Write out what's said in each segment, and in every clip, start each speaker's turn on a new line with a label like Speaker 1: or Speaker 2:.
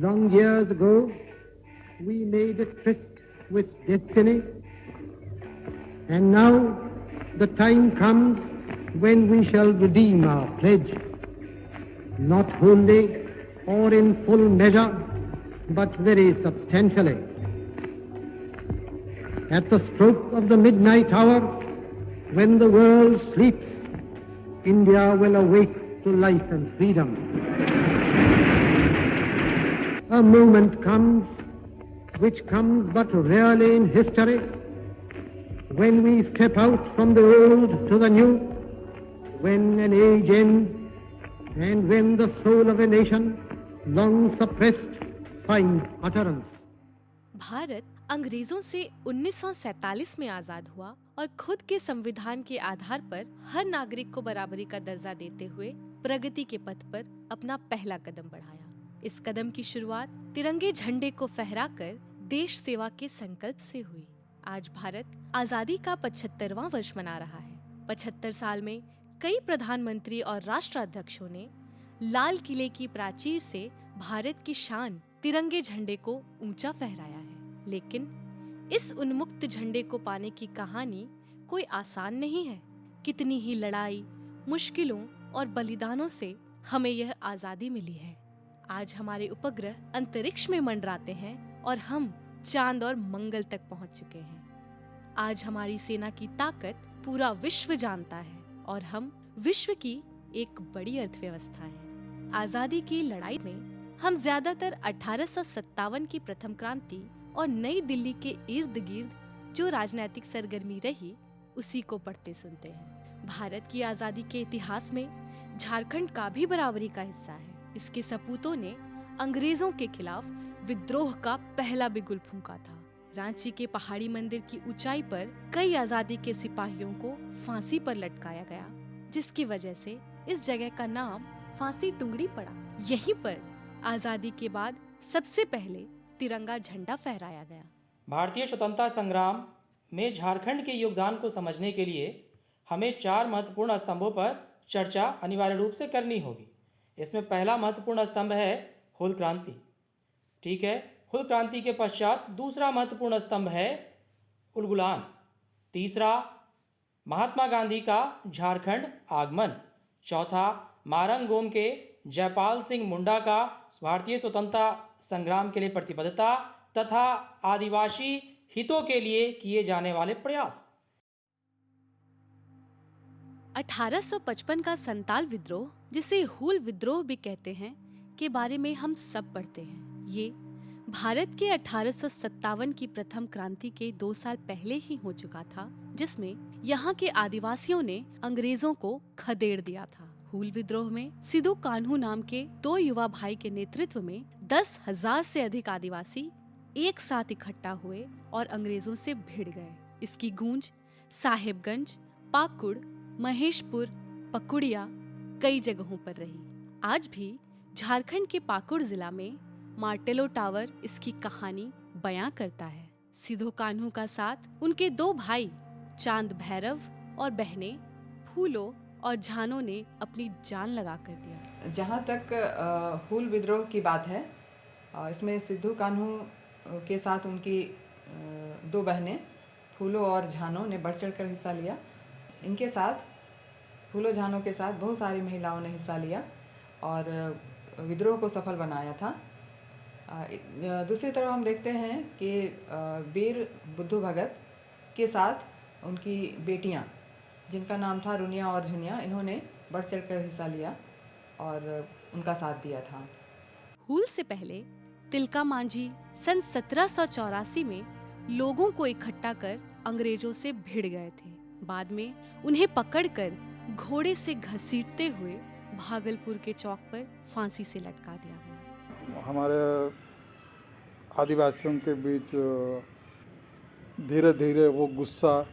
Speaker 1: Long years ago, we made a tryst with destiny, and now the time comes when we shall redeem our pledge, not wholly or in full measure, but very substantially. At the stroke of the midnight hour, when the world sleeps, India will awake to life and freedom. A moment comes, which comes but rarely in history, when we step out from the old to the new, when an age ends, and when the soul of a nation, long suppressed, finds utterance.
Speaker 2: Bharat अंग्रेजों से 1947 में आजाद हुआ और खुद के संविधान के आधार पर हर नागरिक को बराबरी का दर्जा देते हुए प्रगति के पथ पर अपना पहला कदम बढ़ाया। इस कदम की शुरुआत तिरंगे झंडे को फहराकर देश सेवा के संकल्प से हुई। आज भारत आजादी का 75वां वर्ष मना रहा है। 75 साल में कई प्रधानमंत्री और राष्ट्राध्यक्षों ने लाल किले की प्राचीर से भारत की शान तिरंगे झंडे को ऊंचा फहराया है। लेकिन इस उन्मुक्त झंडे को पाने की कहानी कोई आसान नहीं है। कितनी ही लड़ाई, मुश्किलों और बलिदानों से हमें यह आजादी मिली है। आज हमारे उपग्रह अंतरिक्ष में मंडराते हैं और हम चांद और मंगल तक पहुंच चुके हैं। आज हमारी सेना की ताकत पूरा विश्व जानता है और हम विश्व की एक बड़ी अर्थव्यवस्था हैं। आजादी की लड़ाई में हम ज्यादातर 1857 की प्रथम क्रांति और नई दिल्ली के इर्द गिर्द जो राजनीतिक सरगर्मी रही उसी को पढ़ते सुनते हैं। भारत की आजादी के इतिहास में झारखंड का भी बराबरी का हिस्सा है। इसके सपूतों ने अंग्रेजों के खिलाफ विद्रोह का पहला बिगुल फूंका था। रांची के पहाड़ी मंदिर की ऊंचाई पर कई आजादी के सिपाहियों को फांसी पर लटकाया गया, जिसकी वजह से इस जगह का नाम फांसी टुंगड़ी पड़ा। यहीं पर आजादी के बाद सबसे पहले तिरंगा झंडा फहराया गया।
Speaker 3: भारतीय स्वतंत्रता संग्राम में झारखंड के योगदान को समझने के लिए हमें 4 महत्वपूर्ण स्तंभों पर चर्चा अनिवार्य रूप से करनी होगी। इसमें पहला महत्वपूर्ण स्तंभ है हूल क्रांति। ठीक है, हूल क्रांति के पश्चात दूसरा महत्वपूर्ण स्तंभ है उलगुलान। तीसरा महात्मा गांधी का झारखंड आगमन। चौथा मारंगोम के जयपाल सिंह मुंडा का भारतीय स्वतंत्रता संग्राम के लिए प्रतिबद्धता तथा आदिवासी हितों के लिए किए जाने वाले प्रयास।
Speaker 2: 1855 का संताल विद्रोह, जिसे हूल विद्रोह भी कहते हैं, के बारे में हम सब पढ़ते हैं। ये भारत के 1857 की प्रथम क्रांति के 2 साल पहले ही हो चुका था, जिसमें यहाँ के आदिवासियों ने अंग्रेजों को खदेड़ दिया था। हूल विद्रोह में सिद्धू कान्हू नाम के 2 युवा भाई के नेतृत्व में 10,000 से अधिक आदिवासी एक साथ इकट्ठा हुए और अंग्रेजों से भिड़ गए। इसकी गूंज साहेबगंज, पाकुड़, महेशपुर, पकुड़िया कई जगहों पर रही। आज भी झारखंड के पाकुड़ जिला में मार्टेलो टावर इसकी कहानी बयां करता है। सिद्धू कान्हू का साथ उनके 2 भाई चांद भैरव और बहनें फूलो और झानो ने अपनी जान लगा कर दिया।
Speaker 4: जहाँ तक हूल विद्रोह की बात है, इसमें सिद्धू कान्हू के साथ उनकी 2 बहनें फूलो और झानो ने बढ़ चढ़ कर हिस्सा लिया। इनके साथ फूलो झानो के साथ बहुत सारी महिलाओं ने हिस्सा लिया और विद्रोह को सफल बनाया था। दूसरी तरफ हम देखते हैं कि वीर बुद्धू भगत के साथ उनकी बेटियां, जिनका नाम था रुनिया और झुनिया, इन्होंने बढ़ चढ़ कर हिस्सा लिया और उनका साथ दिया था।
Speaker 2: हूल से पहले तिलका मांझी सन 1784 में लोगों को इकट्ठा कर अंग्रेजों से भिड़ गए थे। बाद में उन्हें पकड़कर घोड़े से घसीटते हुए भागलपुर के चौक पर फांसी से लटका दिया गया।
Speaker 5: हमारे आदिवासियों के बीच धीरे धीरे वो गुस्सा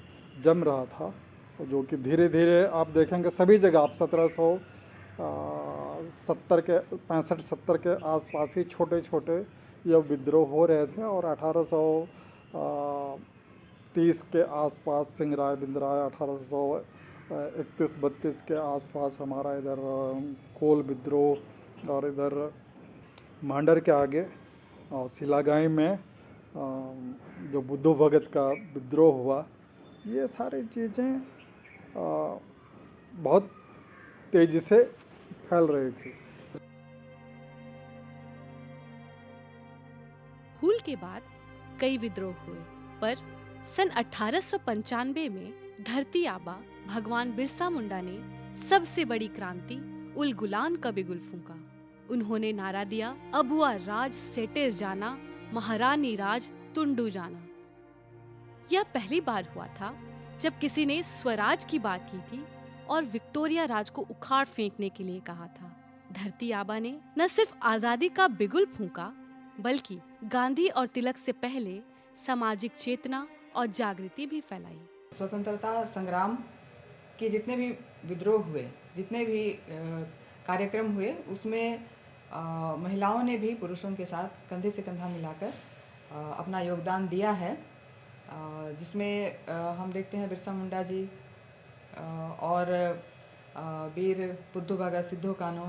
Speaker 5: जम रहा था, जो कि धीरे धीरे आप देखेंगे सभी जगह। आप 1770 के 65-70 के आसपास ही छोटे छोटे ये विद्रोह हो रहे थे और 1830 के आसपास सिंहराय बिंदराय, 1831-32 के आसपास हमारा इधर कोल विद्रोह और इधर मांडर के आगे सिलागाई में जो बुद्धू भगत का विद्रोह हुआ, ये सारी चीज़ें बहुत तेज़ी से फैल रही थी।
Speaker 2: हूल के बाद कई विद्रोह हुए, पर सन 1895 में धरती आबा भगवान बिरसा मुंडा ने सबसे बड़ी क्रांति उल गुलान का बिगुल फूंका। उन्होंने नारा दिया, अबुआ राज सेटेर जाना, महारानी राज तुंडू जाना। यह पहली बार हुआ था जब किसी ने स्वराज की बात की थी और विक्टोरिया राज को उखाड़ फेंकने के लिए कहा था। धरती आबा ने न सिर्फ आजादी का बिगुल फूंका, बल्कि गांधी और तिलक से पहले सामाजिक चेतना और जागृति भी फैलाई।
Speaker 4: स्वतंत्रता संग्राम के जितने भी विद्रोह हुए, जितने भी कार्यक्रम हुए, उसमें महिलाओं ने भी पुरुषों के साथ कंधे से कंधा मिलाकर अपना योगदान दिया है, जिसमें हम देखते हैं बिरसा मुंडा जी और वीर बुद्धू भगत, सिद्धू कान्हू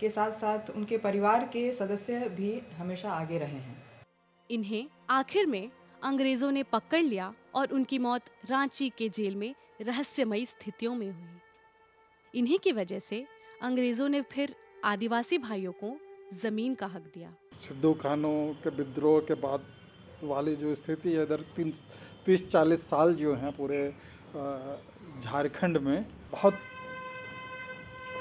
Speaker 4: के साथ साथ उनके परिवार के सदस्य भी हमेशा आगे रहे हैं।
Speaker 2: इन्हें आखिर में अंग्रेजों ने पकड़ लिया और उनकी मौत रांची के जेल में रहस्यमयी स्थितियों में हुई। इन्हीं की वजह से अंग्रेजों ने फिर आदिवासी भाइयों को जमीन का हक दिया।
Speaker 5: सिद्धू कान्हू के विद्रोह के बाद वाली जो स्थिति है, इधर 30-40 साल जो हैं पूरे झारखंड में बहुत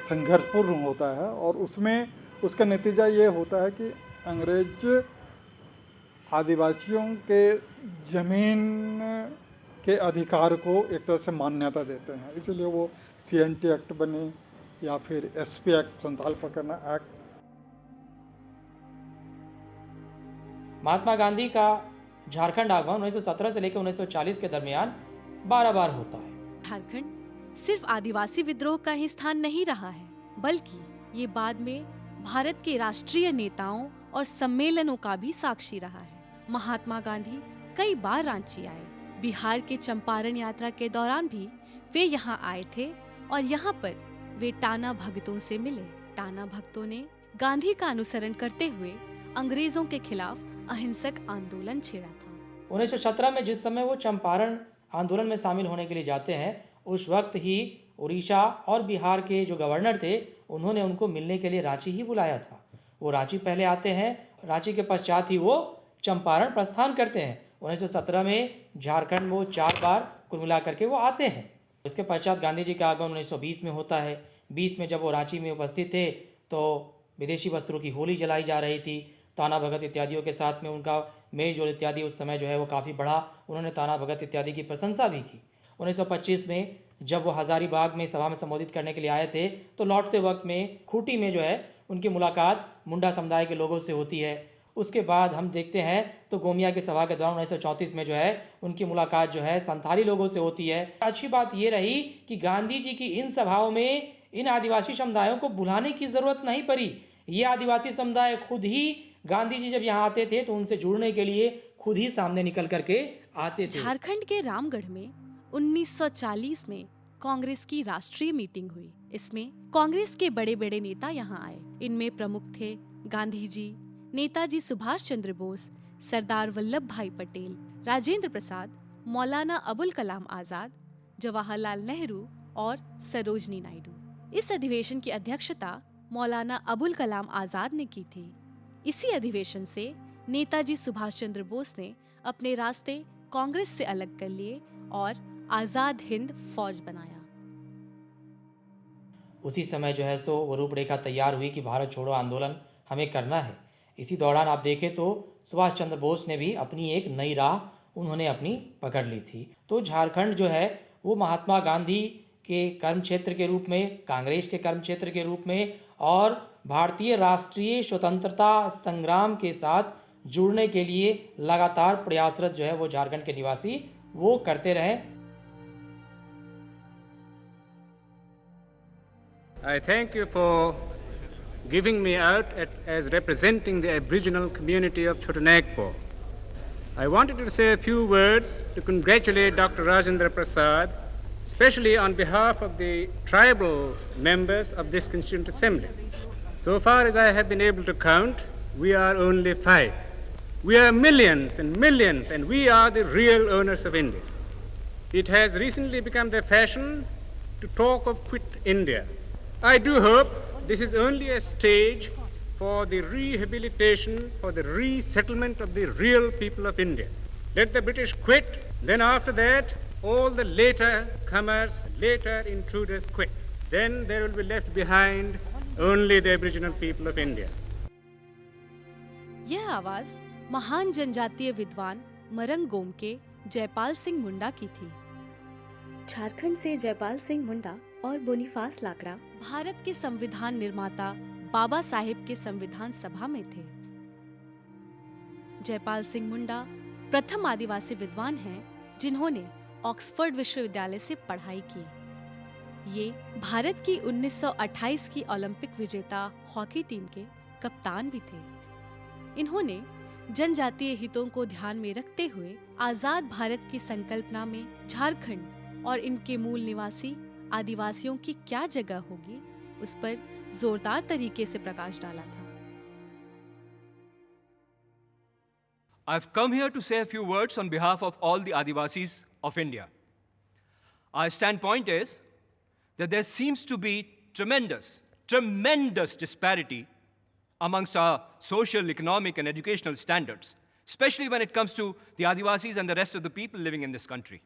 Speaker 5: संघर्षपूर्ण होता है, और उसमें उसका नतीजा ये होता है कि अंग्रेज आदिवासियों के ज़मीन के अधिकार को एक तरह से मान्यता देते हैं। इसलिए वो CNT एक्ट बने या फिर SP एक्ट, संथाल पकड़ना एक्ट।
Speaker 3: महात्मा गांधी का झारखंड आगमन 1917 से लेकर 1940 के दरमियान 12 बार होता है।
Speaker 2: झारखंड सिर्फ आदिवासी विद्रोह का ही स्थान नहीं रहा है, बल्कि ये बाद में भारत के राष्ट्रीय नेताओं और सम्मेलनों का भी साक्षी रहा है। महात्मा गांधी कई बार रांची आए। बिहार के चंपारण यात्रा के दौरान भी वे यहाँ आए थे और यहाँ पर वे टाना भगतों से मिले। टाना भक्तों ने गांधी का अनुसरण करते हुए अंग्रेजों के खिलाफ अहिंसक आंदोलन छेड़ा था।
Speaker 3: 1917 में जिस समय वो चंपारण आंदोलन में शामिल होने के लिए जाते हैं, उस वक्त ही उड़ीसा और बिहार के जो गवर्नर थे, उन्होंने उनको मिलने के लिए रांची ही बुलाया था। वो रांची पहले आते हैं, रांची के पश्चात ही वो चंपारण प्रस्थान करते हैं। 1917 में झारखंड में 4 बार कुल मिला करके वो आते हैं। इसके पश्चात गांधी जी का आगमन 1920 में होता है। 20 में जब वो रांची में उपस्थित थे तो विदेशी वस्त्रों की होली जलाई जा रही थी। ताना भगत इत्यादियों के साथ में उनका मेल जोल इत्यादि उस समय जो है वो काफ़ी बढ़ा। उन्होंने ताना भगत इत्यादि की प्रशंसा भी की। 1925 में जब वो हजारीबाग में सभा में संबोधित करने के लिए आए थे, तो लौटते वक्त में खूंटी में जो है उनकी मुलाकात मुंडा समुदाय के लोगों से होती है। उसके बाद हम देखते हैं तो गोमिया की सभा के दौरान 1934 में जो है उनकी मुलाकात जो है संथाली लोगों से होती है। अच्छी बात ये रही कि गांधी जी की इन सभाओं में इन आदिवासी समुदायों को बुलाने की ज़रूरत नहीं पड़ी। ये आदिवासी समुदाय खुद ही गांधी जी जब यहाँ आते थे तो उनसे जुड़ने के लिए खुद ही सामने निकल करके आते थे।
Speaker 2: झारखंड के रामगढ़ में 1940 में कांग्रेस की राष्ट्रीय मीटिंग हुई। इसमें कांग्रेस के बड़े बड़े नेता यहाँ आए। इनमें प्रमुख थे गांधी जी, नेताजी सुभाष चंद्र बोस, सरदार वल्लभ भाई पटेल, राजेंद्र प्रसाद, मौलाना अबुल कलाम आजाद, जवाहरलाल नेहरू और सरोजनी नायडू। इस अधिवेशन की अध्यक्षता मौलाना अबुल कलाम आजाद ने की थी। इसी अधिवेशन से नेताजी सुभाष चंद्र बोस ने अपने रास्ते कांग्रेस से अलग कर लिए और आजाद हिंद फौज बनाया।
Speaker 3: उसी समय जो है सो वो रूपरेखा तैयार हुई कि भारत छोड़ो आंदोलन हमें करना है। इसी दौरान आप देखें तो सुभाष चंद्र बोस ने भी अपनी एक नई राह उन्होंने अपनी पकड़ ली थी। तो झारखंड जो है वो महात्मा गांधी के कर्म क्षेत्र के रूप में, कांग्रेस के कर्म क्षेत्र के रूप में और भारतीय राष्ट्रीय स्वतंत्रता संग्राम के साथ जुड़ने के लिए लगातार प्रयासरत जो है वो झारखंड के निवासी वो करते रहे।
Speaker 6: I thank you for giving me out as representing the Aboriginal community of Chotanagpur. I wanted to say a few words to congratulate Dr. Rajendra Prasad, especially on behalf of the tribal members of this Constituent Assembly. So far as I have been able to count, we are only 5. We are millions and millions, and we are the real owners of India. It has recently become the fashion to talk of quit India. I do hope this is only a stage for the rehabilitation, for the resettlement of the real people of India. Let the British quit, then after that, all the later comers, later intruders quit. Then there will be left behind only the Aboriginal people of India.
Speaker 2: यह आवाज महान जनजातीय विद्वान मरंग गोम के जयपाल सिंह मुंडा की थी।
Speaker 7: झारखंड से जयपाल सिंह मुंडा और बोनीफास लाकड़ा
Speaker 2: भारत के संविधान निर्माता बाबा साहेब के संविधान सभा में थे। जयपाल सिंह मुंडा प्रथम आदिवासी विद्वान हैं जिन्होंने ऑक्सफोर्ड विश्वविद्यालय से पढ़ाई की। ये भारत की 1928 की ओलंपिक विजेता हॉकी टीम के कप्तान भी थे। इन्होंने जनजातीय हितों को ध्यान में रखते हुए आजाद भारत की संकल्पना में झारखंड और इनके मूल निवासी आदिवासियों की क्या जगह होगी उस पर जोरदार तरीके से प्रकाश डाला था।
Speaker 8: I've come here to say a few words on behalf of all the Adivasis of India. Our standpoint is that there seems to be tremendous disparity amongst our social, economic, and educational standards, especially when it comes to the Adivasis and the rest of the people living in this country.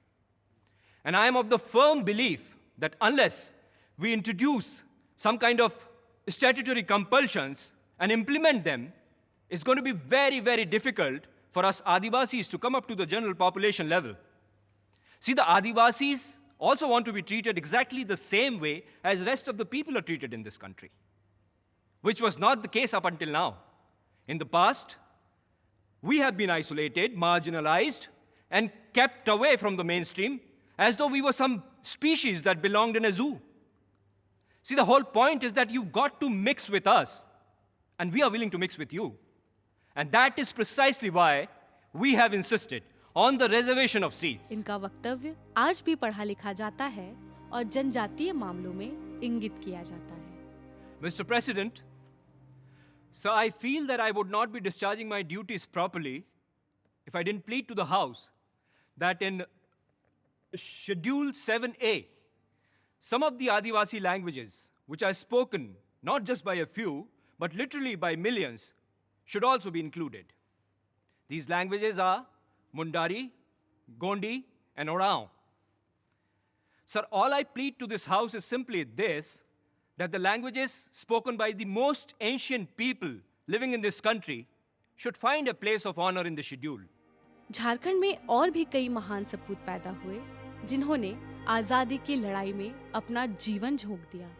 Speaker 8: And I am of the firm belief that unless we introduce some kind of statutory compulsions and implement them, it's going to be very, very difficult for us Adivasis to come up to the general population level. See, the Adivasis also want to be treated exactly the same way as the rest of the people are treated in this country, which was not the case up until now. In the past, we have been isolated, marginalized, and kept away from the mainstream as though we were some species that belonged in a zoo. See, the whole point is that you've got to mix with us, and we are willing to mix with you. And that is precisely why we have insisted on the reservation of seats.
Speaker 2: इनका वक्तव्य आज भी पढ़ा लिखा जाता है और जनजातीय मामलों में इंगित किया जाता है।
Speaker 8: Mr. President, so I feel that I would not be discharging my duties properly if I didn't plead to the House that in Schedule 7A, some of the Adivasi languages which are spoken not just by a few, but literally by millions, should also be included. These languages are Mundari, Gondi, and Orang. Sir, all I plead to this House is simply this, that the languages spoken by the most ancient people living in this country should find a place of honor in the schedule.
Speaker 2: Jharkhand में और भी कई महान सपूत पैदा हुए जिन्होंने आजादी की लड़ाई में अपना जीवन झोंक दिया।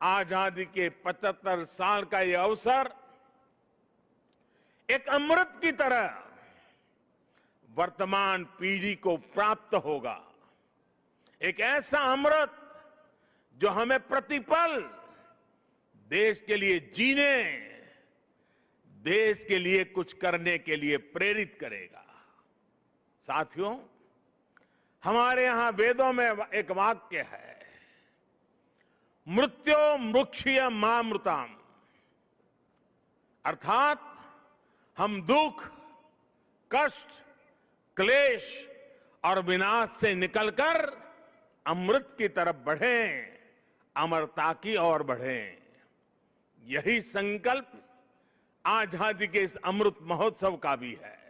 Speaker 9: आजादी के 75 साल का ये अवसर एक अमृत की तरह वर्तमान पीढ़ी को प्राप्त होगा। एक ऐसा अमृत जो हमें प्रतिपल देश के लिए जीने, देश के लिए कुछ करने के लिए प्रेरित करेगा। साथियों, हमारे यहां वेदों में एक वाक्य है, मृत्यो मृक्षीय मामृताम, अर्थात हम दुख, कष्ट, क्लेश और विनाश से निकलकर अमृत की तरफ बढ़ें, अमरता की ओर बढ़ें। यही संकल्प आजादी के इस अमृत महोत्सव का भी है।